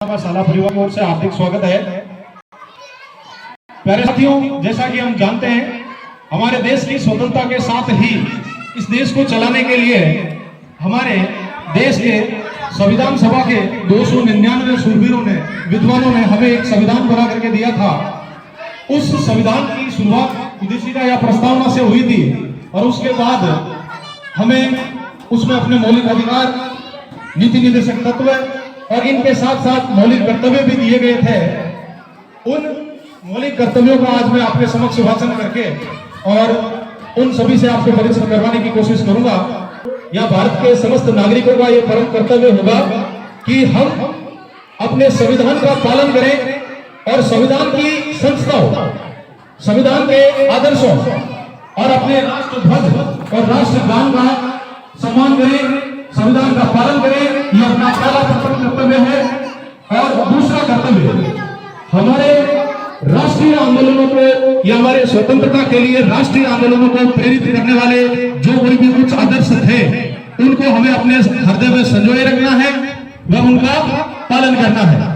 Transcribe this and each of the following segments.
साला परिवार की ओर से हार्दिक स्वागत है। प्यारे साथियों, जैसा कि हम जानते हैं, हमारे देश की स्वतंत्रता के साथ ही इस देश को चलाने के लिए हमारे देश के संविधान सभा के 299 शूरवीरों ने, विद्वानों ने हमें एक संविधान बना करके दिया था। उस संविधान की शुरुआत उद्देशिका या प्रस्तावना से हुई थी और उसके बाद हमें उसमें अपने मौलिक अधिकार, नीति निर्देशक तत्व और इनके साथ साथ मौलिक कर्तव्य भी दिए गए थे। उन मौलिक कर्तव्यों का आज मैं आपके समक्ष वाचन करके और उन सभी से आपको परिचित करवाने की कोशिश करूंगा। यह भारत के समस्त नागरिकों का यह परम कर्तव्य होगा कि हम अपने संविधान का पालन करें और संविधान की संस्थाओं, संविधान के आदर्शों और अपने राष्ट्रध्वज और राष्ट्रगान का सम्मान करें, संविधान का पालन करें। यह अपना पहला कर्तव्य है। और दूसरा कर्तव्य, हमारे राष्ट्रीय आंदोलनों को या हमारे स्वतंत्रता के लिए राष्ट्रीय आंदोलनों को प्रेरित करने वाले जो कोई भी कुछ आदर्श थे, उनको हमें अपने हृदय में संजोए रखना है व उनका पालन करना है।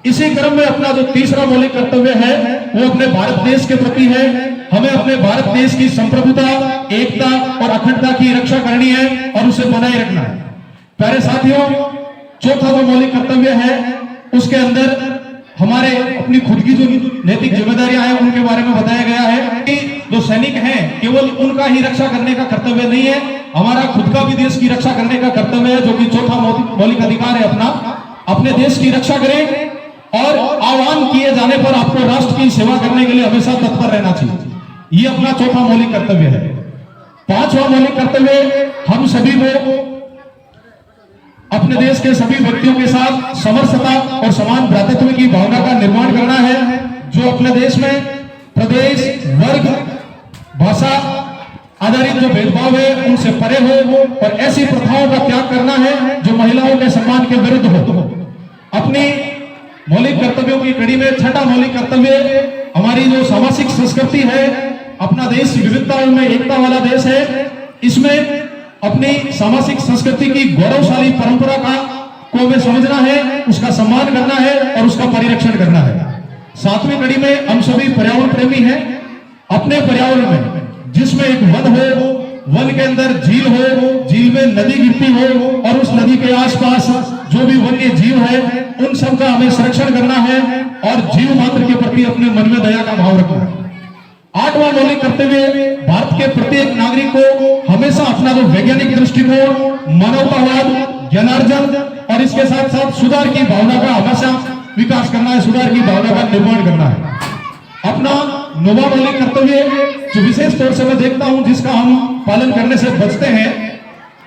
इसी क्रम में अपना जो तीसरा मौलिक कर्तव्य है वो अपने भारत देश के प्रति है। हमें अपने भारत देश की संप्रभुता, एकता और अखंडता की रक्षा करनी है और उसे बनाए रखना है। प्यारे साथियों, चौथा जो मौलिक कर्तव्य है उसके अंदर हमारे अपनी खुद की जो नैतिक जिम्मेदारियां हैं उनके बारे में बताया गया है कि जो सैनिक हैं केवल उनका ही रक्षा करने का कर्तव्य नहीं है, हमारा खुद का भी देश की रक्षा करने का कर्तव्य है, जो कि चौथा मौलिक अधिकार है अपना। अपने देश की रक्षा करें और आह्वान किए जाने पर आपको राष्ट्र की सेवा करने के लिए हमेशा तत्पर रहना चाहिए। ये अपना चौथा मौलिक कर्तव्य है। पांचवा मौलिक कर्तव्य, हम सभी को अपने देश के सभी व्यक्तियों के साथ समरसता और समान भ्रातृत्व की भावना का निर्माण करना है। जो अपने देश में प्रदेश, वर्ग, भाषा आधारित जो भेदभाव है उनसे परे हो और ऐसी प्रथाओं का त्याग करना है जो महिलाओं के सम्मान के विरुद्ध हो। अपनी मौलिक कर्तव्यों की कड़ी में छठा मौलिक कर्तव्य, हमारी जो सामाजिक संस्कृति है, अपना देश विविधताओं में एकता वाला देश है, इसमें अपनी सामाजिक संस्कृति की गौरवशाली परंपरा को हमें समझना है, उसका सम्मान करना है और उसका परिरक्षण करना है। सातवीं कड़ी में हम सभी पर्यावरण प्रेमी हैं। अपने पर्यावरण में जिसमें एक वन हो, वन के अंदर झील हो, झील में नदी गिरती हो और उस नदी के आसपास जो भी वन्य जीव है उन सब का हमें संरक्षण करना है और जीव मात्र के प्रति अपने मन में दया का भाव रखना है। आठवां मौलिक कर्तव्य, भारत के प्रत्येक नागरिक को हमेशा अपना जो वैज्ञानिक दृष्टिकोण, मानवतावाद, ज्ञानार्जन और इसके साथ साथ सुधार की भावना का हमेशा विकास करना है, सुधार की भावना का निर्माण करना है। अपना नौवां मौलिक कर्तव्य, जो विशेष तौर से मैं देखता हूं जिसका हम पालन करने से बचते हैं,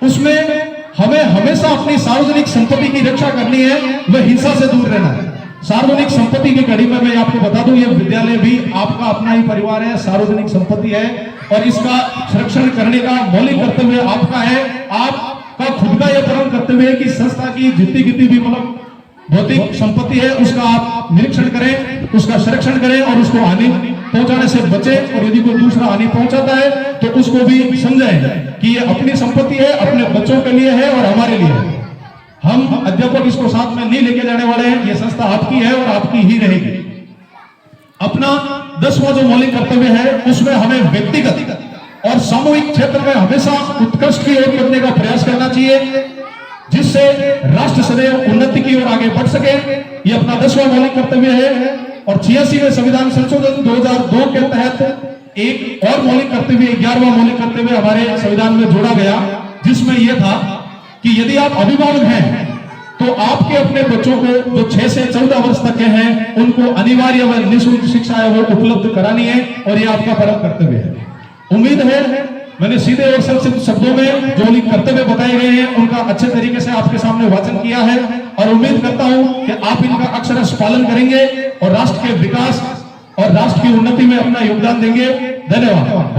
उसमें हमें हमेशा अपनी सार्वजनिक संपत्ति की रक्षा करनी है, वह हिंसा से दूर रहना है। सार्वजनिक संपत्ति की कड़ी में मैं आपको बता दूं, यह विद्यालय भी आपका अपना ही परिवार है, सार्वजनिक संपत्ति है और इसका संरक्षण करने का मौलिक कर्तव्य आपका है। आपका खुद का यह परम कर्तव्य है कि संस्था की जितनी भी मतलब भौतिक संपत्ति है उसका आप निरीक्षण करें, उसका संरक्षण करें और उसको हानि पहुंचाने से बचे और यदि कोई दूसरा हानि पहुंचाता है तो उसको भी समझें कि ये अपनी संपत्ति है, अपने बच्चों के लिए है और हमारे लिए है। हम अध्यापक इसको साथ में नहीं लेके जाने वाले हैं, ये संस्था आपकी है और आपकी ही रहेगी। अपना 10वां जो मौलिक कर्तव्य है उसमें हमें व्यक्तिगत और सामूहिक क्षेत्र में हमेशा उत्कृष्ट की ओर करने का प्रयास करना चाहिए, जिससे राष्ट्र सदैव उन्नति की ओर आगे बढ़ सके। ये अपना 10वां मौलिक कर्तव्य है। और 86वें संविधान संशोधन 2002 के तहत एक और मौलिक कर्तव्य, 11वां मौलिक कर्तव्य हमारे संविधान में जोड़ा गया, जिसमें यह था कि यदि आप अभिभावक हैं तो आपके अपने बच्चों को जो 6 से 14 वर्ष तक के हैं उनको अनिवार्य व निःशुल्क शिक्षा है वो उपलब्ध करानी है और ये आपका परम कर्तव्य है। उम्मीद है मैंने सीधे और संक्षिप्त शब्दों में जो कर्तव्य बताए गए हैं उनका अच्छे तरीके से आपके सामने वाचन किया है और उम्मीद करता हूं कि आप इनका अक्षरशः पालन करेंगे और राष्ट्र के विकास और राष्ट्र की उन्नति में अपना योगदान देंगे। धन्यवाद।